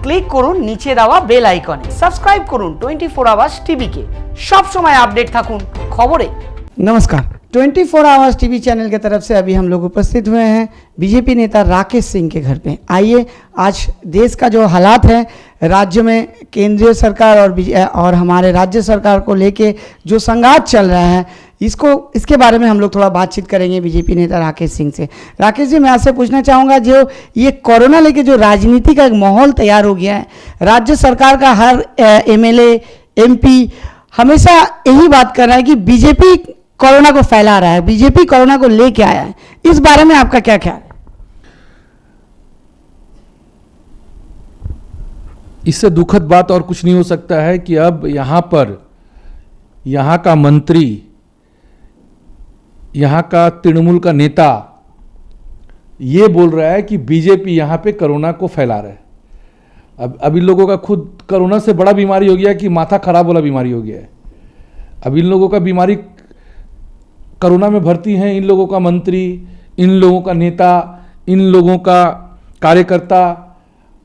Click করুন নিচে দেওয়া বেল আইকনে। সাবস্ক্রাইব করুন 24 আওয়ার্স টিভিকে। সব সময় আপডেট থাকুন খবরে। नमस्कार, 24 आवर्स टीवी चैनल की तरफ से अभी हम लोग उपस्थित हुए हैं बीजेपी नेता राकेश सिंह के घर पे। आइए, आज देश का जो हालात है, राज्य में केंद्रीय सरकार और हमारे राज्य सरकार को लेके जो संघात चल रहा है, इसके बारे में हम लोग थोड़ा बातचीत करेंगे बीजेपी नेता राकेश सिंह से। राकेश जी, मैं आपसे पूछना चाहूँगा, जो ये कोरोना लेके जो राजनीति का एक माहौल तैयार हो गया है, राज्य सरकार का हर एमएलए एमपी हमेशा यही बात कर रहा है कि बीजेपी कोरोना को फैला रहा है, बीजेपी कोरोना को लेके आया है, इस बारे में आपका क्या ख्याल है? इससे दुखद बात और कुछ नहीं हो सकता है कि अब यहाँ का मंत्री, यहाँ का तृणमूल का नेता ये बोल रहा है कि बीजेपी यहाँ पे कोरोना को फैला रहा है। अब इन लोगों का खुद कोरोना से बड़ा बीमारी हो गया कि माथा खराब वाला बीमारी हो गया है। अब इन लोगों का बीमारी कोरोना में भर्ती हैं, इन लोगों का मंत्री, इन लोगों का नेता, इन लोगों का कार्यकर्ता,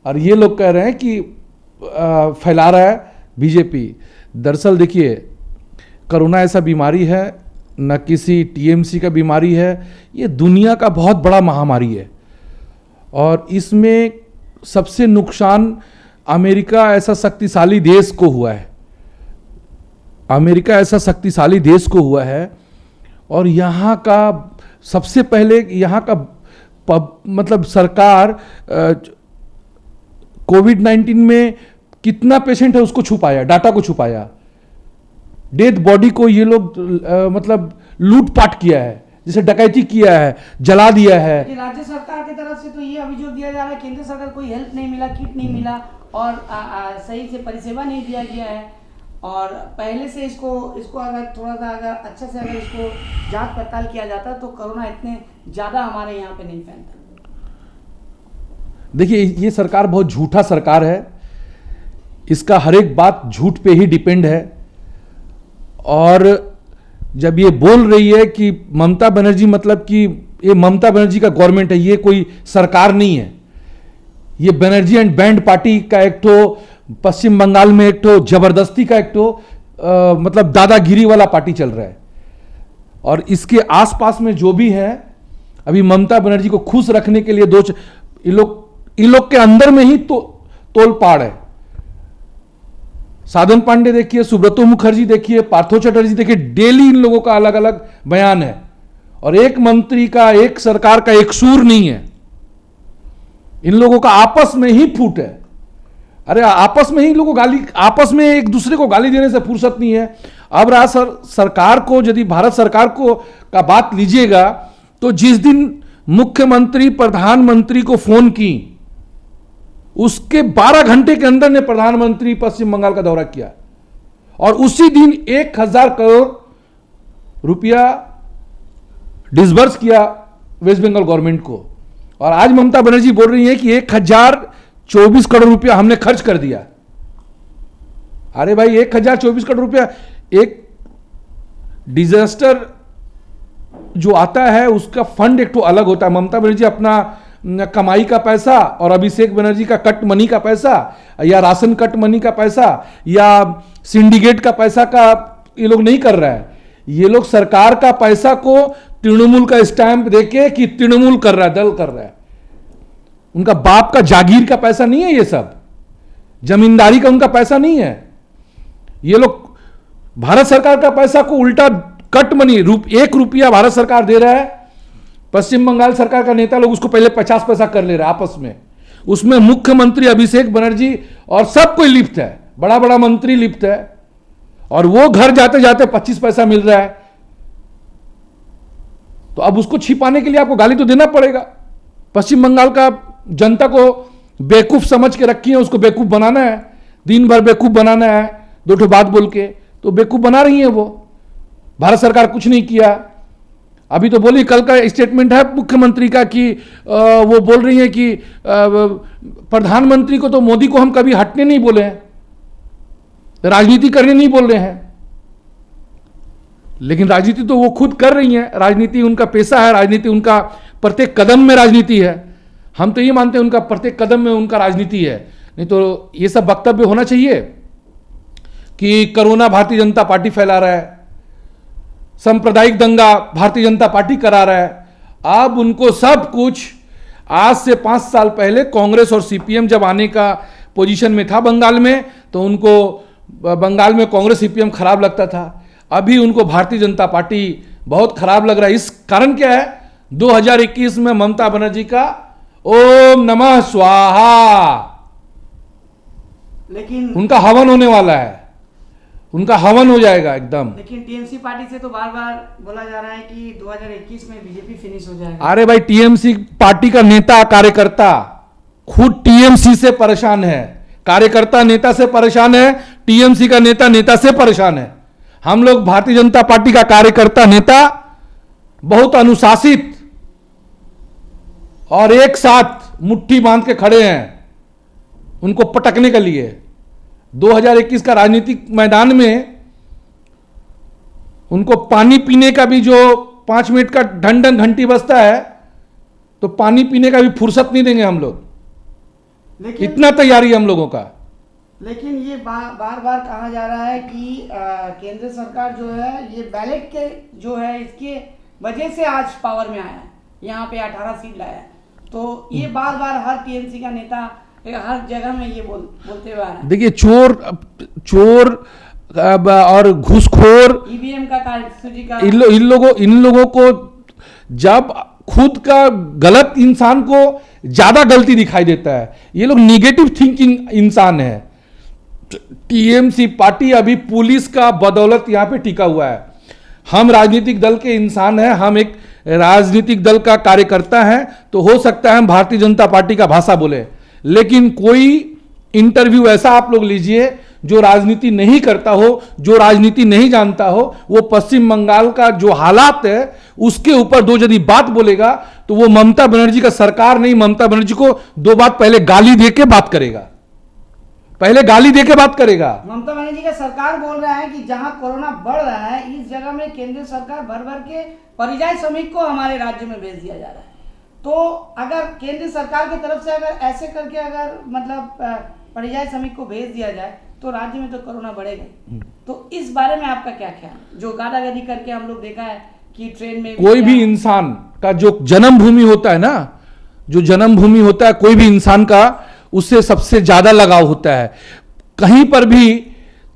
और ये लोग कह रहे हैं कि फैला रहा है बीजेपी। दरअसल देखिए, कोरोना ऐसा बीमारी है, न किसी टीएमसी का बीमारी है, ये दुनिया का बहुत बड़ा महामारी है। और इसमें सबसे नुकसान अमेरिका ऐसा शक्तिशाली देश को हुआ है, अमेरिका ऐसा शक्तिशाली देश को हुआ है। और यहाँ का सबसे पहले यहाँ का मतलब सरकार कोविड-19 में कितना पेशेंट है उसको छुपाया, डाटा को छुपाया, डेथ बॉडी को ये लोग मतलब लूटपाट किया है, जैसे डकैती किया है, जला दिया है। राज्य सरकार की तरफ से तो ये अभियोग दिया जा रहा है, केंद्र सरकार कोई हेल्प नहीं मिला, किट नहीं मिला और सही से परिसेवा नहीं दिया गया है। और पहले से इसको अगर थोड़ा सा अच्छा से अगर इसको जांच पड़ताल किया जाता तो कोरोना इतने ज़्यादा हमारे यहाँ पे नहीं फैलता। देखिए, ये सरकार बहुत झूठा सरकार है, इसका हर एक बात झूठ पे ही डिपेंड है। और जब ये बोल रही है कि ममता बनर्जी, मतलब कि ये ममता बनर्जी का गवर्नमेंट है, ये कोई सरकार नहीं है, ये बनर्जी एंड बैंड पार्टी का एक ठो पश्चिम बंगाल में एक ठो जबरदस्ती का एक ठो मतलब दादागिरी वाला पार्टी चल रहा है। और इसके आसपास में जो भी है, अभी ममता बनर्जी को खुश रखने के लिए इन लोग के अंदर में ही तोल पाड़ है। साधन पांडे देखिए, सुब्रतो मुखर्जी देखिए, पार्थो चटर्जी देखिए, डेली इन लोगों का अलग अलग बयान है। और एक मंत्री का, एक सरकार का एक सूर नहीं है, इन लोगों का आपस में ही फूट है। अरे आपस में ही लोगों गाली, आपस में एक दूसरे को गाली देने से फुर्सत नहीं है। अब सरकार को, यदि भारत सरकार को का बात लीजिएगा, तो जिस दिन मुख्यमंत्री प्रधानमंत्री को फोन की, उसके 12 घंटे के अंदर ने प्रधानमंत्री पश्चिम बंगाल का दौरा किया और उसी दिन 1000 करोड़ रुपया डिसबर्स किया वेस्ट बंगाल गवर्नमेंट को। और आज ममता बनर्जी बोल रही है कि 1024 करोड़ रुपया हमने खर्च कर दिया। अरे भाई, 1024 करोड़ रुपया, एक डिजास्टर जो आता है उसका फंड एक तो अलग होता है। ममता बनर्जी अपना कमाई का पैसा और अभिषेक बनर्जी का कट मनी का पैसा, या राशन कट मनी का पैसा, या सिंडिकेट का पैसा का ये लोग नहीं कर रहा है। ये लोग सरकार का पैसा को तृणमूल का स्टैंप देके कि तृणमूल कर रहा है, दल कर रहा है। उनका बाप का जागीर का पैसा नहीं है, ये सब जमींदारी का उनका पैसा नहीं है। ये लोग भारत सरकार का पैसा को उल्टा कट मनी, 1 रुपया भारत सरकार दे रहा है, पश्चिम बंगाल सरकार का नेता लोग उसको पहले 50 पैसा कर ले रहा है आपस में। उसमें मुख्यमंत्री अभिषेक बनर्जी और सब कोई लिप्त है, बड़ा बड़ा मंत्री लिप्त है, और वो घर जाते जाते 25 पैसा मिल रहा है। तो अब उसको छिपाने के लिए आपको गाली तो देना पड़ेगा। पश्चिम बंगाल का जनता को बेवकूफ समझ के रखी है, उसको बेवकूफ बनाना है, दिन भर बेवकूफ बनाना है, 2 ठो बात बोल के, तो बेवकूफ बना रही है वो। भारत सरकार कुछ नहीं किया। अभी तो बोली, कल का स्टेटमेंट है मुख्यमंत्री का कि वो बोल रही है कि प्रधानमंत्री को तो मोदी को हम कभी हटने नहीं बोले हैं, राजनीति करने नहीं बोल रहे हैं। लेकिन राजनीति तो वो खुद कर रही हैं, राजनीति उनका पेशा है, राजनीति उनका प्रत्येक कदम में राजनीति है। हम तो ये मानते हैं उनका प्रत्येक कदम में उनका राजनीति है, नहीं तो ये सब वक्तव्य होना चाहिए कि कोरोना भारतीय जनता पार्टी फैला रहा है, सांप्रदायिक दंगा भारतीय जनता पार्टी करा रहा है। अब उनको सब कुछ आज से 5 साल पहले कांग्रेस और सीपीएम जब आने का पोजीशन में था बंगाल में, तो उनको बंगाल में कांग्रेस सीपीएम खराब लगता था। अभी उनको भारतीय जनता पार्टी बहुत खराब लग रहा है। इस कारण क्या है, 2021 में ममता बनर्जी का ओम नमः स्वाहा, लेकिन उनका हवन होने वाला है, उनका हवन हो जाएगा एकदम। लेकिन टीएमसी पार्टी से तो बार बार बोला जा रहा है कि 2021 में बीजेपी फिनिश हो जाएगा। अरे भाई, टीएमसी पार्टी का नेता कार्यकर्ता खुद टीएमसी से परेशान है, कार्यकर्ता नेता से परेशान है, टीएमसी का नेता से परेशान है। हम लोग भारतीय जनता पार्टी का कार्यकर्ता नेता बहुत अनुशासित और एक साथ मुट्ठी बांध के खड़े हैं उनको पटकने के लिए। 2021 का राजनीतिक मैदान में उनको पानी पीने का भी, जो 5 मिनट का ढन ढन घंटी बजता है, तो पानी पीने का भी फुर्सत नहीं देंगे हम लोग। लेकिन इतना तैयारी है हम लोगों का। लेकिन ये बार बार कहा जा रहा है कि केंद्र सरकार जो है ये बैलेट के जो है इसके वजह से आज पावर में आया है, यहाँ पे 18 सीट लाया है। तो ये बार बार हर टीएमसी का नेता हर जगह में ये बोलते हुए आ रहा है। देखिए, चोर और घूसखोर, ईवीएम का कार्यसूची का इन लोगों को जब खुद का गलत इंसान को ज्यादा गलती दिखाई देता है, ये लोग निगेटिव थिंकिंग इंसान है। टीएमसी पार्टी अभी पुलिस का बदौलत यहां पे टिका हुआ है। हम राजनीतिक दल के इंसान हैं, हम एक राजनीतिक दल का कार्यकर्ता हैं, तो हो सकता है हम भारतीय जनता पार्टी का भाषा बोले, लेकिन कोई इंटरव्यू ऐसा आप लोग लीजिए जो राजनीति नहीं करता हो, जो राजनीति नहीं जानता हो, वो पश्चिम बंगाल का जो हालात है उसके ऊपर दो यदि बात बोलेगा तो वो ममता बनर्जी का सरकार नहीं, ममता बनर्जी को 2 बात पहले गाली दे के बात करेगा, पहले गाली दे के बात करेगा। ममता बनर्जी का सरकार बोल रहा है कि जहां कोरोना बढ़ रहा है इस जगह में केंद्र सरकार भर भर के परिযায়ী श्रमिक को हमारे राज्य में भेज दिया जा रहा है। तो अगर केंद्र सरकार की तरफ से अगर ऐसे करके अगर मतलब परिযায়ী श्रमिक को भेज दिया जाए तो राज्य में तो कोरोना बढ़ेगा। तो इस बारे में आपका क्या ख्याल, जो गादागादी करके हम लोग देखा है कि ट्रेन में कोई भी इंसान का जो जन्मभूमि होता है ना, जो जन्मभूमि होता है कोई भी इंसान का, उससे सबसे ज्यादा लगाव होता है। कहीं पर भी,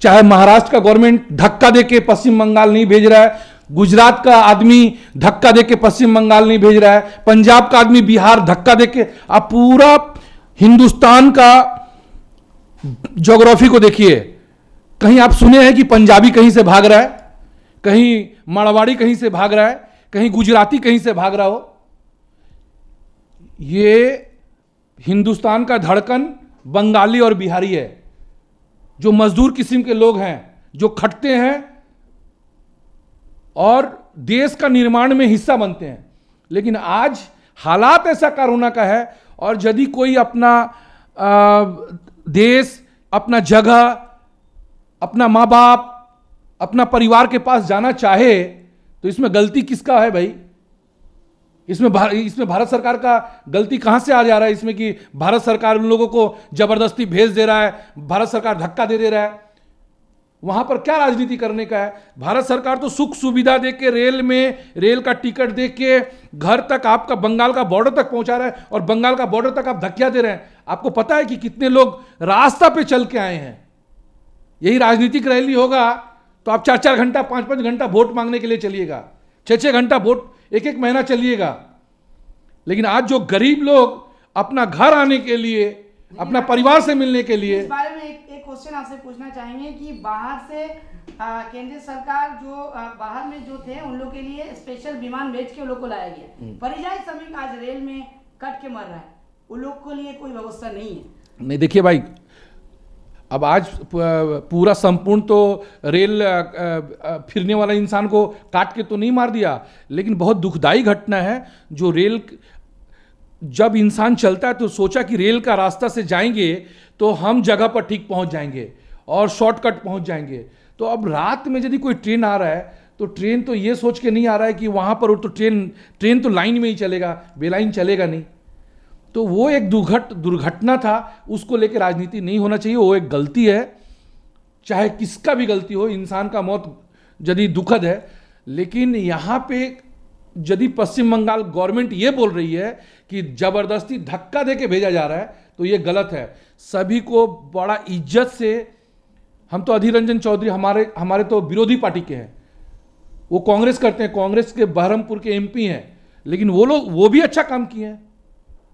चाहे महाराष्ट्र का गवर्नमेंट धक्का देके पश्चिम बंगाल नहीं भेज रहा है, गुजरात का आदमी धक्का देके पश्चिम बंगाल नहीं भेज रहा है, पंजाब का आदमी बिहार धक्का देके, आप पूरा हिंदुस्तान का ज्योग्राफी को देखिए, कहीं आप सुने हैं कि पंजाबी कहीं से भाग रहा है, कहीं मारवाड़ी कहीं से भाग रहा है, कहीं गुजराती कहीं से भाग रहा हो। ये हिंदुस्तान का धड़कन बंगाली और बिहारी है, जो मजदूर किस्म के लोग हैं, जो खटते हैं और देश का निर्माण में हिस्सा बनते हैं। लेकिन आज हालात ऐसा कोरोना का है, और यदि कोई अपना देश, अपना जगह, अपना माँ बाप, अपना परिवार के पास जाना चाहे तो इसमें गलती किसका है भाई? इसमें भारत सरकार का गलती कहां से आ जा रहा है इसमें कि भारत सरकार उन लोगों को जबरदस्ती भेज दे रहा है, भारत सरकार धक्का दे रहा है। वहां पर क्या राजनीति करने का है? भारत सरकार तो सुख सुविधा देके, रेल का टिकट देके घर तक आपका बंगाल का बॉर्डर तक पहुंचा रहा है, और बंगाल का बॉर्डर तक आप धक्का दे रहे हैं। आपको पता है कि कितने लोग रास्ता पे चल के आए हैं? यही राजनीतिक रैली होगा तो आप 4-4 घंटा, 5-5 घंटा वोट मांगने के लिए चलिएगा, 6-6 घंटा वोट, 1-1 महीना चलिएगा। लेकिन आज जो गरीब लोग अपना घर आने के लिए, अपना परिवार से मिलने के लिए, इस बारे में एक क्वेश्चन आपसे पूछना चाहेंगे कि बाहर से केंद्र सरकार जो बाहर में जो थे उन लोग के लिए स्पेशल विमान भेज के उन लोग को लाया गया, परिযায়ী श्रमिक आज रेल में कट के मर रहा है, उन लोग के लिए कोई व्यवस्था नहीं है। नहीं, देखिए भाई, अब आज पूरा संपूर्ण तो रेल फिरने वाला इंसान को काट के तो नहीं मार दिया, लेकिन बहुत दुखदाई घटना है। जो रेल, जब इंसान चलता है तो सोचा कि रेल का रास्ता से जाएंगे तो हम जगह पर ठीक पहुंच जाएंगे और शॉर्टकट पहुंच जाएंगे। तो अब रात में यदि कोई ट्रेन आ रहा है तो ट्रेन तो ये सोच के नहीं आ रहा है कि वहां पर तो ट्रेन तो लाइन में ही चलेगा, बेलाइन चलेगा नहीं। तो वो एक दुर्घटना था, उसको लेकर राजनीति नहीं होना चाहिए। वो एक गलती है, चाहे किसका भी गलती हो, इंसान का मौत यदि दुखद है, लेकिन यहाँ पे यदि पश्चिम बंगाल गवर्नमेंट ये बोल रही है कि जबरदस्ती धक्का दे के भेजा जा रहा है, तो ये गलत है। सभी को बड़ा इज्जत से, हम तो अधीर रंजन चौधरी हमारे तो विरोधी पार्टी के हैं, वो कांग्रेस करते हैं, कांग्रेस के बहरमपुर के एमपी हैं, लेकिन वो भी अच्छा काम किए हैं।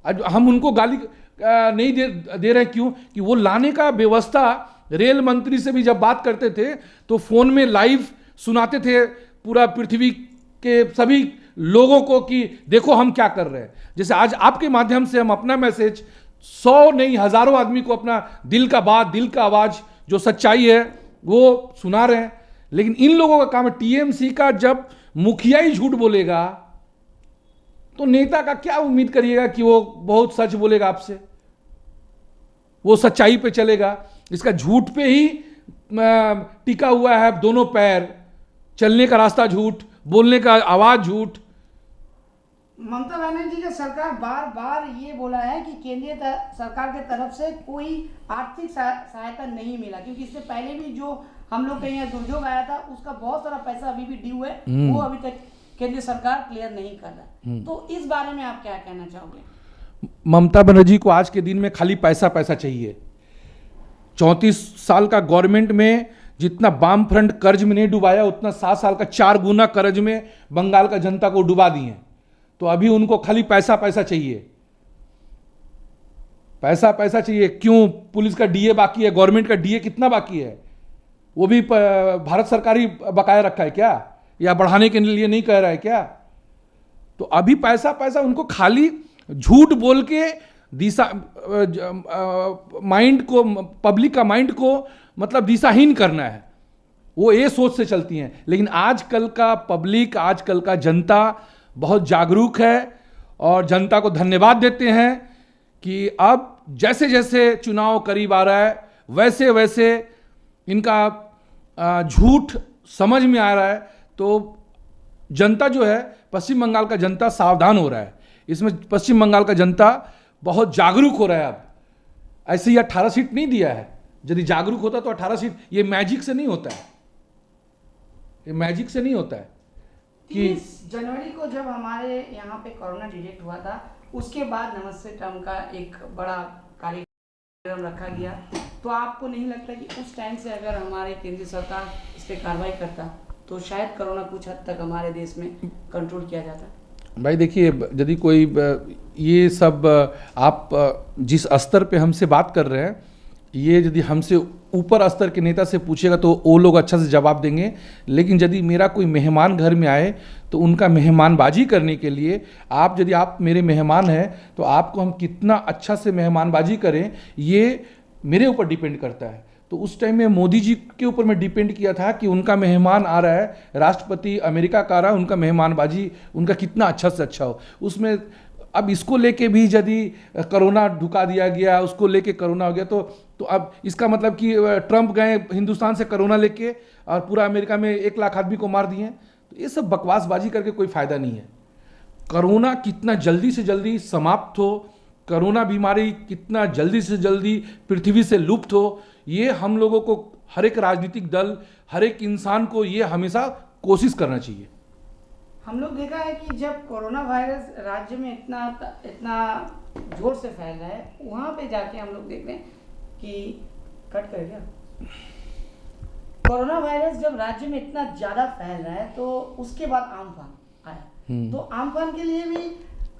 आज हम उनको गाली नहीं दे रहे, क्यों? कि वो लाने का व्यवस्था, रेल मंत्री से भी जब बात करते थे तो फोन में लाइव सुनाते थे पूरा पृथ्वी के सभी लोगों को कि देखो हम क्या कर रहे हैं। जैसे आज आपके माध्यम से हम अपना मैसेज 100 नहीं हजारों आदमी को अपना दिल का बात, दिल का आवाज, जो सच्चाई है वो सुना रहे हैं। लेकिन इन लोगों का काम है, टीएमसी का जब मुखिया ही झूठ बोलेगा तो नेता का क्या उम्मीद करिएगा कि वो बहुत सच बोलेगा आपसे, वो सच्चाई पे चलेगा। इसका झूठ पे ही टिका हुआ है दोनों पैर, चलने का रास्ता झूठ, बोलने का आवाज झूठ। ममता बनर्जी का सरकार बार बार ये बोला है कि केंद्रीय सरकार के तरफ से कोई आर्थिक सहायता नहीं मिला, क्योंकि इससे पहले भी जो हम लोग के यहाँ दुर्योग आया था उसका बहुत सारा पैसा अभी भी ड्यू है, वो अभी तक केंद्रीय सरकार क्लियर नहीं कर रहा। तो इस बारे में आप क्या कहना चाहोगे? ममता बनर्जी को आज के दिन में खाली पैसा पैसा चाहिए। 34 साल का गवर्नमेंट में जितना वाम फ्रंट कर्ज में नहीं डुबाया, उतना 7 साल का 4 गुना कर्ज में बंगाल का जनता को डुबा दिए। तो अभी उनको खाली पैसा पैसा चाहिए, पैसा पैसा चाहिए। क्यों? पुलिस का डीए बाकी है, गवर्नमेंट का डीए कितना बाकी है? वो भी भारत सरकार ही बकाया रखा है क्या, या बढ़ाने के लिए नहीं कह रहा है क्या? तो अभी पैसा पैसा उनको खाली झूठ बोल के दिशा माइंड को, पब्लिक का माइंड को मतलब दिशाहीन करना है, वो ये सोच से चलती हैं। लेकिन आजकल का पब्लिक, आजकल का जनता बहुत जागरूक है और जनता को धन्यवाद देते हैं कि अब जैसे जैसे चुनाव करीब आ रहा है वैसे वैसे इनका झूठ समझ में आ रहा है। तो जनता जो है, पश्चिम बंगाल का जनता सावधान हो रहा है। इसमें पश्चिम बंगाल का जनता बहुत जागरूक हो रहा है। अब ऐसे ही 18 सीट नहीं दिया है, यदि जागरूक होता तो 18 सीट, ये मैजिक से नहीं होता है, ये मैजिक से नहीं होता है। 30 जनवरी को जब हमारे यहाँ पे कोरोना डिटेक्ट हुआ था, उसके बाद नमस्ते ट्रम्प का एक बड़ा कार्यक्रम रखा गया, तो आपको नहीं लगता कि उस टाइम से अगर हमारे केंद्रीय सरकार इस पर कार्रवाई करता तो शायद कोरोना कुछ हद तक हमारे देश में कंट्रोल किया जाता? भाई देखिए, यदि कोई ये सब आप जिस स्तर पे हमसे बात कर रहे हैं, ये यदि हमसे ऊपर स्तर के नेता से पूछेगा तो वो लोग अच्छा से जवाब देंगे। लेकिन यदि मेरा कोई मेहमान घर में आए तो उनका मेहमानबाजी करने के लिए यदि आप मेरे मेहमान हैं तो आपको हम कितना अच्छा से मेहमानबाजी करें, ये मेरे ऊपर डिपेंड करता है। तो उस टाइम में मोदी जी के ऊपर मैं डिपेंड किया था कि उनका मेहमान आ रहा है, राष्ट्रपति अमेरिका का आ रहा है, उनका मेहमानबाजी उनका कितना अच्छा से अच्छा हो। उसमें अब इसको लेके भी यदि कोरोना ढुका दिया गया, उसको लेके कोरोना हो गया, तो अब इसका मतलब कि ट्रंप गए हिंदुस्तान से कोरोना लेके और पूरा अमेरिका में 1 लाख आदमी को मार दिए। तो ये सब बकवासबाजी करके कोई फायदा नहीं है। कोरोना कितना जल्दी से जल्दी समाप्त हो, कोरोना बीमारी कितना जल्दी से जल्दी पृथ्वी से लुप्त हो, ये हम लोगों को, हर एक राजनीतिक दल, हर एक इंसान को ये हमेशा कोशिश करना चाहिए। हम लोग देखा है कि जब कोरोना वायरस राज्य में इतना जोर से फैल रहा है, वहाँ पे जाके हम लोग देख रहे हैं कि कट कर गया, कोरोना वायरस जब राज्य में इतना ज़्यादा फैल रहा है तो उसके बाद आम्फान आया। तो आम्फान के लिए भी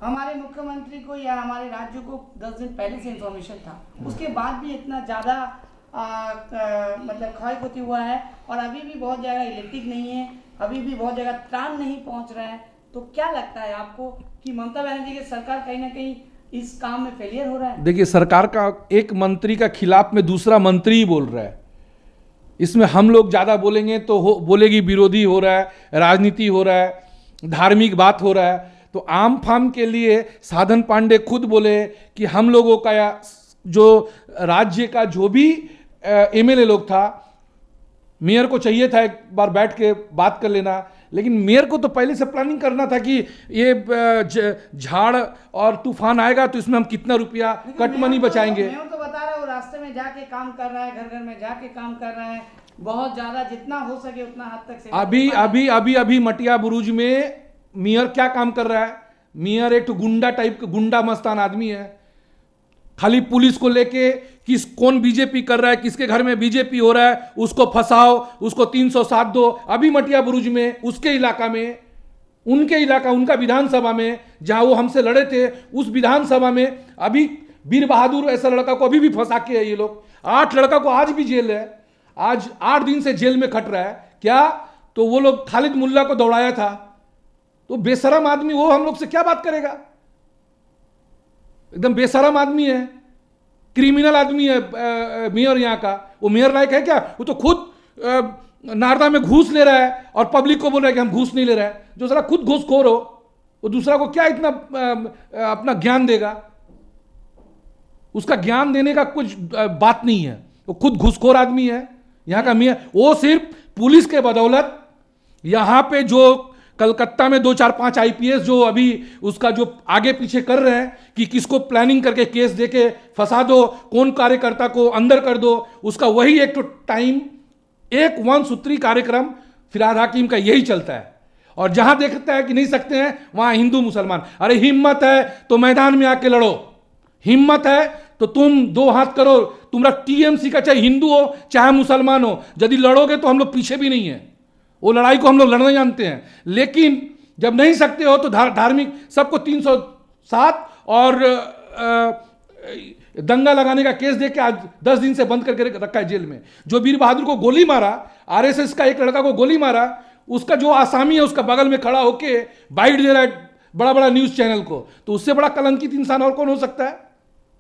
हमारे मुख्यमंत्री को या हमारे राज्य को 10 दिन पहले से इंफॉर्मेशन था, उसके बाद भी इतना ज़्यादा मतलब क्षय हुआ है और अभी भी बहुत जगह इलेक्ट्रिक नहीं है, अभी भी बहुत जगह त्राण नहीं पहुंच रहा है। तो क्या लगता है आपको कि ममता बनर्जी की सरकार कहीं ना कहीं इस काम में फेलियर हो रहा है? देखिए, सरकार का एक मंत्री का खिलाफ में दूसरा मंत्री ही बोल रहा है। इसमें हम लोग ज़्यादा बोलेंगे तो बोलेगी विरोधी हो रहा है, राजनीति हो रहा है, धार्मिक बात हो रहा है। तो आम फार्म के लिए साधन पांडे खुद बोले कि हम लोगों का जो राज्य का जो भी एमएलए लोग था, मेयर को चाहिए था एक बार बैठ के बात कर लेना, लेकिन मेयर को तो पहले से प्लानिंग करना था कि ये झाड़ और तूफान आएगा तो इसमें हम कितना रुपया कट मनी बचाएंगे। मैं तो बता रहा हूँ, रास्ते में जाके काम कर रहा है, घर घर में जाके काम कर रहा है, बहुत ज्यादा जितना हो सके उतना हद तक सेवा अभी कर पा रहा है। अभी अभी मटिया बुरुज में मेयर क्या काम कर रहा है? मेयर एक तो गुंडा टाइप का गुंडा मस्तान आदमी है, खाली पुलिस को लेके कौन बीजेपी कर रहा है, किसके घर में बीजेपी हो रहा है, उसको फंसाओ, उसको 307 दो। अभी मटिया बुरुज में उसके इलाका में, उनका विधानसभा में जहां वो हमसे लड़े थे, उस विधानसभा में अभी वीर बहादुर ऐसा लड़का को अभी भी फंसा के है ये लोग। 8 लड़का को आज भी जेल है, आज 8 दिन से जेल में खट रहा है। क्या? तो वो लोग खालिद मुल्ला को दौड़ाया था, तो बेशरम आदमी वो हम लोग से क्या बात करेगा? एकदम बेशरम आदमी है, क्रिमिनल आदमी है मेयर यहाँ का। वो मेयर लायक है क्या? वो तो खुद नारदा में घूस ले रहा है और पब्लिक को बोल रहा है कि हम घूस नहीं ले रहे हैं। जो सारा खुद घूसखोर हो वो दूसरा को क्या इतना अपना ज्ञान देगा? उसका ज्ञान देने का कुछ बात नहीं है, वो खुद घूसखोर आदमी है यहाँ का मेयर। वो सिर्फ पुलिस के बदौलत यहाँ पे जो कलकत्ता में 2 4 5 आईपीएस जो अभी उसका जो आगे पीछे कर रहे हैं कि किसको प्लानिंग करके केस देके फंसा दो, कौन कार्यकर्ता को अंदर कर दो, उसका वही एक तो टाइम, एक वनसूत्री कार्यक्रम फिरहाद हाकिम का यही चलता है। और जहां देखता है कि नहीं सकते हैं वहां हिंदू मुसलमान, अरे हिम्मत है तो मैदान में आके लड़ो, हिम्मत है तो तुम 2 हाथ करो। तुम्हारा टीएमसी का चाहे हिंदू हो चाहे मुसलमान हो, यदि लड़ोगे तो हम लोग पीछे भी नहीं है, वो लड़ाई को हम लोग लड़ना जानते हैं। लेकिन जब नहीं सकते हो तो धार्मिक सबको 307 और दंगा लगाने का केस देके आज 10 दिन से बंद करके रखा है जेल में। जो वीर बहादुर को गोली मारा, आरएसएस का एक लड़का को गोली मारा, उसका जो आसामी है उसका बगल में खड़ा होके बाइट दे रहा है बड़ा बड़ा न्यूज चैनल को, तो उससे बड़ा कलंकित इंसान और कौन हो सकता है?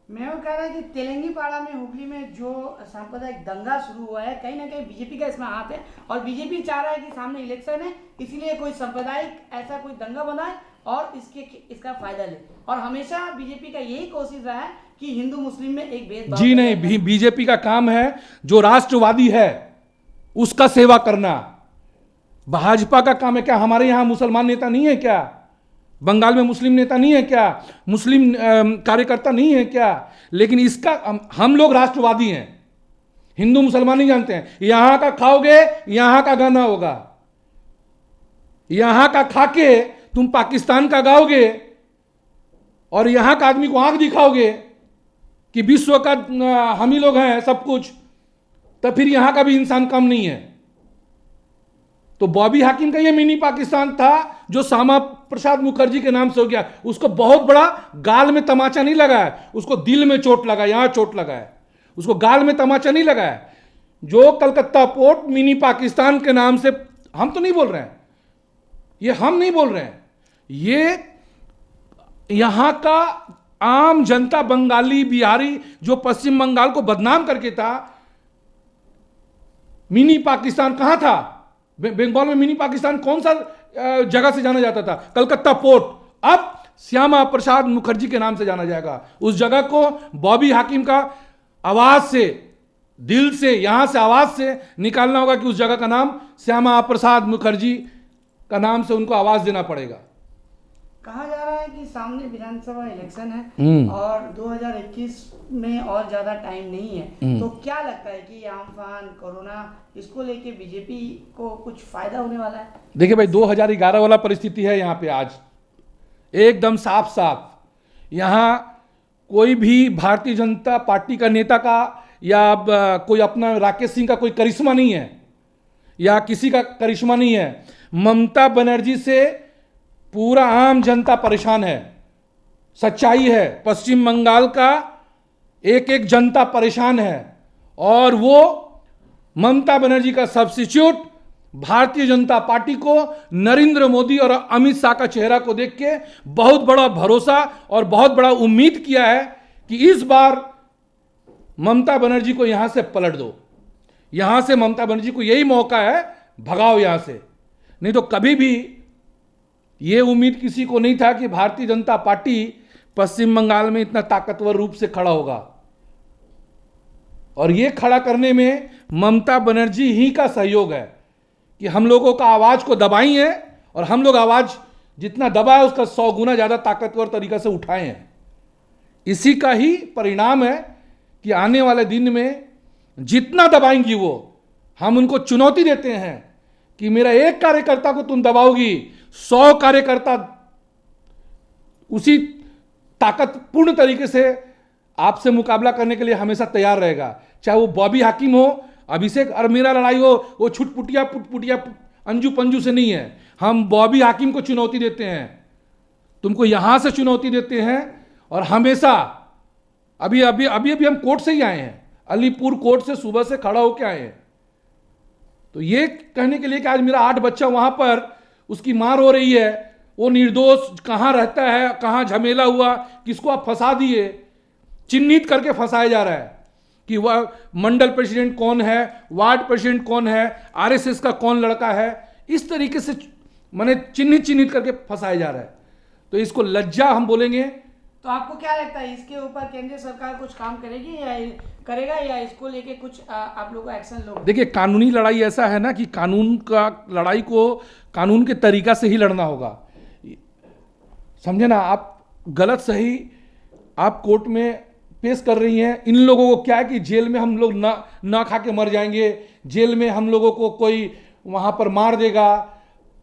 मैं वो कह रहा है कि तेलंगाना में हुगली में जो सांप्रदायिक दंगा शुरू हुआ है, कहीं ना कहीं बीजेपी का इसमें हाथ है और बीजेपी चाह रहा है कि सामने इलेक्शन है, इसीलिए कोई सांप्रदायिक ऐसा कोई दंगा बनाए और इसका फायदा ले। और हमेशा बीजेपी का यही कोशिश रहा है कि हिंदू मुस्लिम में एक भेदभाव। जी नहीं, बीजेपी का काम है जो राष्ट्रवादी है उसका सेवा करना। भाजपा का काम है क्या? हमारे यहां मुसलमान नेता नहीं है क्या? बंगाल में मुस्लिम नेता नहीं है क्या? मुस्लिम कार्यकर्ता नहीं है क्या? लेकिन इसका हम लोग राष्ट्रवादी हैं, हिंदू मुसलमान नहीं जानते हैं। यहां का खाओगे यहां का गाना होगा, यहां का खाके तुम पाकिस्तान का गाओगे और यहां का आदमी को आंख दिखाओगे कि विश्व का हम ही लोग हैं सब कुछ, तो फिर यहां का भी इंसान कम नहीं है। तो बॉबी हाकिम का ये मिनी पाकिस्तान था जो श्यामा प्रसाद मुखर्जी के नाम से हो गया। उसको बहुत बड़ा गाल में तमाचा नहीं लगा है, उसको दिल में चोट लगा, यहां चोट लगा है, उसको गाल में तमाचा नहीं लगा है। जो कलकत्ता पोर्ट मिनी पाकिस्तान के नाम से, हम तो नहीं बोल रहे हैं, ये हम नहीं बोल रहे हैं, ये यहां का आम जनता, बंगाली बिहारी जो पश्चिम बंगाल को बदनाम करके था। मिनी पाकिस्तान कहां था? बंगाल में मिनी पाकिस्तान कौन सा जगह से जाना जाता था? कलकत्ता पोर्ट। अब श्यामा प्रसाद मुखर्जी के नाम से जाना जाएगा। उस जगह को बॉबी हाकिम का आवाज से, दिल से, यहां से आवाज से निकालना होगा कि उस जगह का नाम श्यामा प्रसाद मुखर्जी का नाम से उनको आवाज देना पड़ेगा। कहा जा रहा है कि सामने विधानसभा इलेक्शन है और 2021 में और ज्यादा टाइम नहीं है, तो क्या लगता है कि आमफान, कोरोना, इसको लेके बीजेपी को कुछ फायदा होने वाला है? देखिए भाई, 2011 वाला परिस्थिति है यहाँ पे आज, एकदम साफ साफ। यहाँ कोई भी भारतीय जनता पार्टी का नेता का या कोई अपना राकेश सिंह का कोई करिश्मा नहीं है या किसी का करिश्मा नहीं है। ममता बनर्जी से पूरा आम जनता परेशान है, सच्चाई है। पश्चिम बंगाल का एक एक जनता परेशान है और वो ममता बनर्जी का सब्स्टिट्यूट भारतीय जनता पार्टी को, नरेंद्र मोदी और अमित शाह का चेहरा को देख के बहुत बड़ा भरोसा और बहुत बड़ा उम्मीद किया है कि इस बार ममता बनर्जी को यहां से पलट दो। यहां से ममता बनर्जी को यही मौका है, भगाओ यहां से। नहीं तो कभी भी ये उम्मीद किसी को नहीं था कि भारतीय जनता पार्टी पश्चिम बंगाल में इतना ताकतवर रूप से खड़ा होगा। और ये खड़ा करने में ममता बनर्जी ही का सहयोग है कि हम लोगों का आवाज को दबाई है और हम लोग आवाज जितना दबा है उसका 100 गुना ज्यादा ताकतवर तरीका से उठाए हैं। इसी का ही परिणाम है कि आने वाले दिन में जितना दबाएंगी वो, हम उनको चुनौती देते हैं कि मेरा एक कार्यकर्ता को तुम दबाओगी, 100 कार्यकर्ता उसी ताकतपूर्ण तरीके से आपसे मुकाबला करने के लिए हमेशा तैयार रहेगा। चाहे वो बॉबी हाकिम हो, अभिषेक और मेरा लड़ाई हो, वो छुटपुटिया पुटपुटिया अंजू पंजू से नहीं है। हम बॉबी हाकिम को चुनौती देते हैं, तुमको यहां से चुनौती देते हैं। और हमेशा अभी अभी अभी अभी हम कोर्ट से ही आए हैं, अलीपुर कोर्ट से सुबह से खड़ा होकर आए हैं। तो ये कहने के लिए कि आज मेरा 8 बच्चा वहां पर उसकी मार हो रही है, वो निर्दोष कहां रहता है, कहां झमेला हुआ, किसको आप फंसा दिए, चिन्हित करके फंसाया जा रहा है कि वह मंडल प्रेसिडेंट कौन है, वार्ड प्रेसिडेंट कौन है, आरएसएस का कौन लड़का है, इस तरीके से माने चिन्हित करके फंसाया जा रहा है। तो इसको लज्जा हम बोलेंगे। तो आपको क्या लगता है इसके ऊपर केंद्र सरकार कुछ काम करेगी या करेगा, या इसको लेके कुछ आप लोग एक्शन लोग? देखिए, कानूनी लड़ाई ऐसा है ना कि कानून का लड़ाई को कानून के तरीका से ही लड़ना होगा, समझे ना। आप गलत सही आप कोर्ट में पेश कर रही हैं। इन लोगों को क्या है कि जेल में हम लोग ना खा के मर जाएंगे, जेल में हम लोगों को कोई वहां पर मार देगा,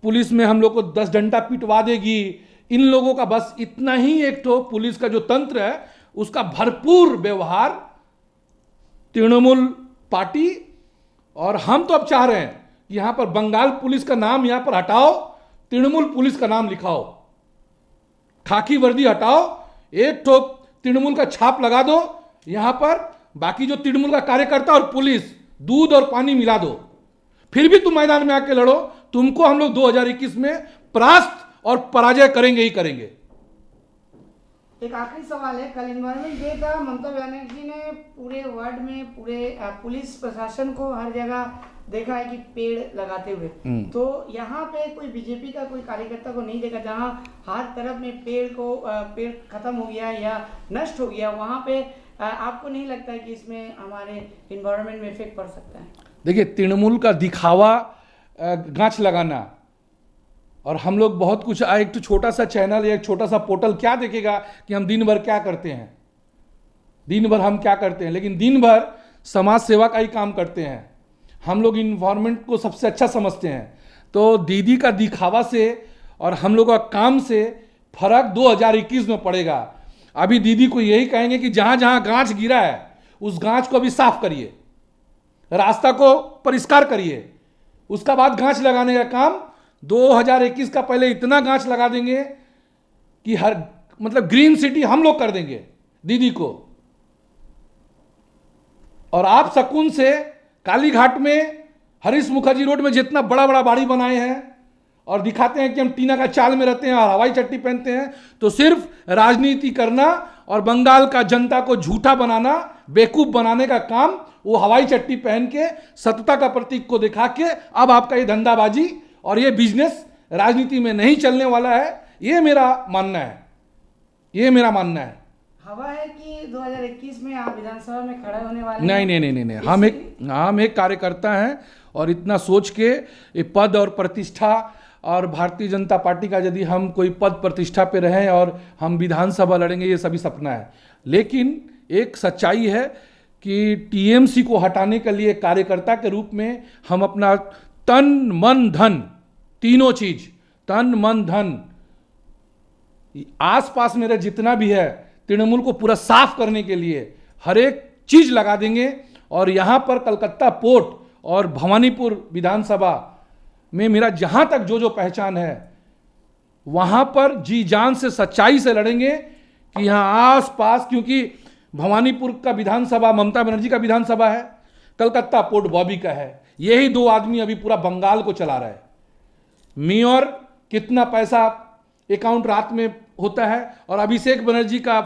पुलिस में हम लोग को 10 डंडा पिटवा देगी। इन लोगों का बस इतना ही एक तो पुलिस का जो तंत्र है उसका भरपूर व्यवहार तृणमूल पार्टी। और हम तो अब चाह रहे हैं कि यहां पर बंगाल पुलिस का नाम यहां पर हटाओ, तृणमूल पुलिस का नाम लिखाओ, खाकी वर्दी हटाओ, एक तो तृणमूल का छाप लगा दो यहां पर, बाकी जो तृणमूल का कार्यकर्ता और पुलिस दूध और पानी मिला दो, फिर भी तुम मैदान में आके लड़ो। तुमको हम लोग 2021 में परास्त और पराजय करेंगे ही करेंगे। एक आखिरी सवाल है, कल एनवायरमेंट डे था, ममता बनर्जी ने पूरे वर्ल्ड में पूरे पुलिस प्रशासन को हर जगह देखा है कि पेड़ लगाते हुए, तो यहाँ पे कोई बीजेपी का कोई कार्यकर्ता को नहीं देखा जहाँ हर तरफ में पेड़ खत्म हो गया या नष्ट हो गया, वहाँ पे आपको नहीं लगता है कि इसमें हमारे इन्वायरमेंट में इफेक्ट पड़ सकता है? देखिए, तृणमूल का दिखावा गाछ लगाना, और हम लोग बहुत कुछ, एक तो छोटा सा चैनल या एक छोटा सा पोर्टल क्या देखेगा कि हम दिन भर क्या करते हैं, दिन भर हम क्या करते हैं, लेकिन दिन भर समाज सेवा का ही काम करते हैं। हम लोग इन्वायरमेंट को सबसे अच्छा समझते हैं। तो दीदी का दिखावा से और हम लोग का काम से फर्क 2021 में पड़ेगा। अभी दीदी को यही कहेंगे कि जहां जहां गांच गिरा है उस गांच को अभी साफ करिए, रास्ता को परिष्कार करिए, उसका बाद गांच लगाने का काम 2021 का पहले इतना गांच लगा देंगे कि हर मतलब ग्रीन सिटी हम लोग कर देंगे दीदी को। और आप सकून से काली घाट में, हरीश मुखर्जी रोड में जितना बड़ा बड़ा बाड़ी बनाए हैं और दिखाते हैं कि हम टीना का चाल में रहते हैं और हवाई चट्टी पहनते हैं, तो सिर्फ राजनीति करना और बंगाल का जनता को झूठा बनाना, बेवकूफ बनाने का काम वो हवाई चट्टी पहन के सत्ता का प्रतीक को दिखा के अब आपका ये धंधाबाजी और ये बिजनेस राजनीति में नहीं चलने वाला है। ये मेरा मानना है, ये मेरा मानना है। हवा है कि 2021 में आप विधानसभा में खड़े होने वाले? नहीं, हम एक कार्यकर्ता हैं और इतना सोच के ये पद और प्रतिष्ठा और भारतीय जनता पार्टी का यदि हम कोई पद प्रतिष्ठा पे रहें और हम विधानसभा लड़ेंगे, ये सभी सपना है। लेकिन एक सच्चाई है कि टीएमसी को हटाने के लिए कार्यकर्ता के रूप में हम अपना तन मन धन, तीनों चीज, तन मन धन, आसपास मेरे जितना भी है तृणमूल को पूरा साफ करने के लिए हर एक चीज लगा देंगे। और यहां पर कलकत्ता पोर्ट और भवानीपुर विधानसभा में मेरा जहां तक जो पहचान है वहां पर जी जान से सच्चाई से लड़ेंगे कि यहां आसपास, क्योंकि भवानीपुर का विधानसभा ममता बनर्जी का विधानसभा है, कलकत्ता पोर्ट बॉबी का है। यही 2 आदमी अभी पूरा बंगाल को चला रहा है। मेयर कितना पैसा अकाउंट रात में होता है, और अभिषेक बनर्जी का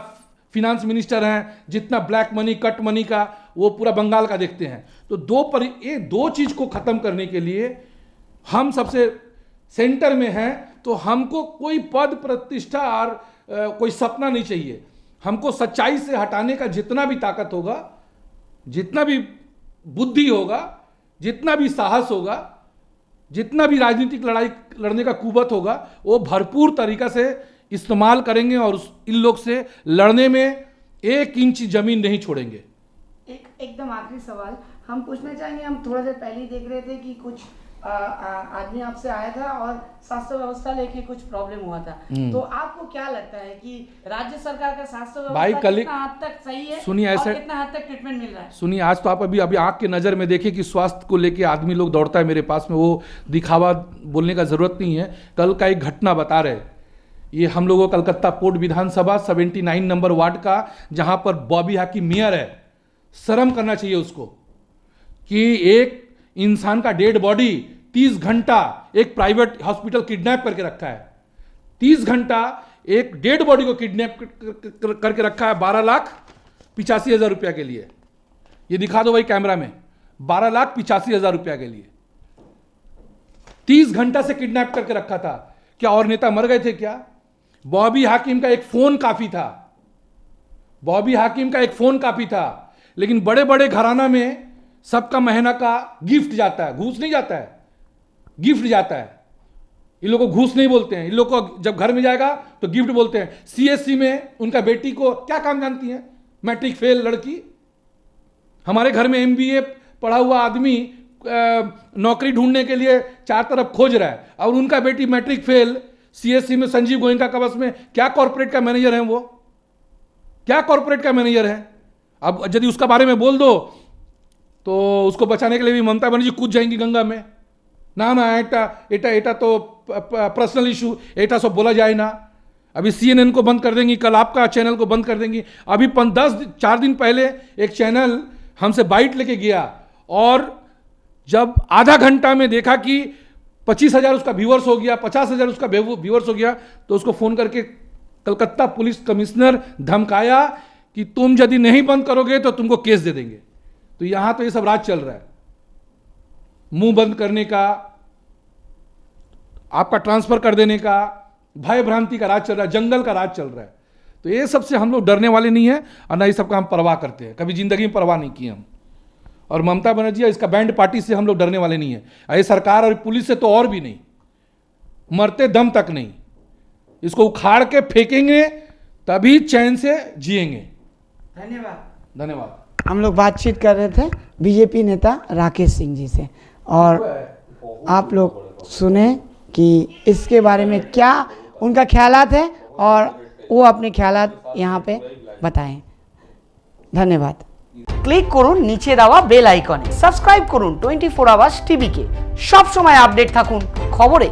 फिनांस मिनिस्टर हैं, जितना ब्लैक मनी कट मनी का वो पूरा बंगाल का देखते हैं। तो ये दो चीज को खत्म करने के लिए हम सबसे सेंटर में हैं। तो हमको कोई पद प्रतिष्ठा और कोई सपना नहीं चाहिए, हमको सच्चाई से हटाने का जितना भी ताकत होगा जितना भी बुद्धि होगा, जितना भी साहस होगा, जितना भी राजनीतिक लड़ाई लड़ने का कुवत होगा, वो भरपूर तरीका से इस्तेमाल करेंगे और इन लोग से लड़ने में 1 इंच जमीन नहीं छोड़ेंगे। एकदम आखिरी सवाल हम पूछना चाहेंगे। हम थोड़ा देर पहले ही देख रहे थे कि कुछ आदमी आपसे आया था और स्वास्थ्य व्यवस्था लेके कुछ प्रॉब्लम हुआ था, तो आपको क्या लगता है कि राज्य सरकार का स्वास्थ्य व्यवस्था कितना हद तक सही है? सुनिए, ऐसे और कितना हद तक ट्रीटमेंट मिल रहा है? सुनिए, आज तो आप अभी आंख के नज़र में देखिए कि स्वास्थ्य को लेके आदमी लोग दौड़ता है मेरे पास में, वो दिखावा बोलने का ज़रूरत नहीं है। कल का एक घटना बता रहे, ये हम लोगों कलकत्ता पोर्ट विधानसभा 79 नंबर वार्ड का, जहां पर बॉबी हाकिम मेयर है। शर्म करना चाहिए उसको कि एक इंसान का डेड बॉडी 30 घंटा एक प्राइवेट हॉस्पिटल किडनैप करके रखा है। 30 घंटा एक डेड बॉडी को किडनैप करके रखा है 12,85,000 रुपया के लिए। ये दिखा दो भाई कैमरा में, 12,85,000 रुपया के लिए 30 घंटा से किडनैप करके रखा था। क्या और नेता मर गए थे क्या? बॉबी हाकिम का एक फोन काफी था, बॉबी हाकिम का एक फोन काफी था। लेकिन बड़े बड़े घराना में सबका महीना का गिफ्ट जाता है, घूस नहीं जाता है, गिफ्ट जाता है। इन लोगों को घूस नहीं बोलते हैं, इन लोगों को जब घर में जाएगा तो गिफ्ट बोलते हैं। सीएससी में उनका बेटी को क्या काम जानती है? मैट्रिक फेल लड़की। हमारे घर में एमबीए पढ़ा हुआ आदमी नौकरी ढूंढने के लिए 4 तरफ खोज रहा है, और उनका बेटी मैट्रिक फेल सीएससी में संजीव गोयनका का बस में क्या कॉर्पोरेट का मैनेजर है, वो क्या कॉर्पोरेट का मैनेजर है। अब यदि उसका बारे में बोल दो तो उसको बचाने के लिए भी ममता बनर्जी कूद जाएंगी गंगा में। ना ना, एटा तो पर्सनल इशू, एटा सब बोला जाए ना। अभी CNN को बंद कर देंगी, कल आपका चैनल को बंद कर देंगी। अभी 4 दिन पहले एक चैनल हमसे बाइट लेके गया, और जब आधा घंटा में देखा कि 25,000 उसका व्यूअर्स हो गया, 50,000 उसका व्यूअर्स हो गया, तो उसको फोन करके कलकत्ता पुलिस कमिश्नर धमकाया कि तुम यदि नहीं बंद करोगे तो तुमको केस दे देंगे। तो यहां तो ये सब राज चल रहा है, मुंह बंद करने का, आपका ट्रांसफर कर देने का, भय भ्रांति का राज चल रहा है, जंगल का राज चल रहा है। तो ये सबसे हम लोग डरने वाले नहीं है, और ना ये सबका हम परवाह करते हैं, कभी जिंदगी में परवाह नहीं की हम। और ममता बनर्जी इसका बैंड पार्टी से हम लोग डरने वाले नहीं है, ये सरकार और पुलिस से तो और भी नहीं, मरते दम तक नहीं। इसको उखाड़ के फेंकेंगे तभी चैन से जिएंगे। धन्यवाद। धन्यवाद। हम लोग बातचीत कर रहे थे बीजेपी नेता राकेश सिंह जी से, और आप लोग सुने कि इसके बारे में क्या उनका ख्यालात है, और वो अपने ख्यालात यहाँ पे बताएं। धन्यवाद। ক্লিক করুন নিচে দেওয়া বেল আইকনে, সাবস্ক্রাইব করুন 24 আওয়ার্স টিভিকে। সব সময় আপডেট থাকুন খবরে।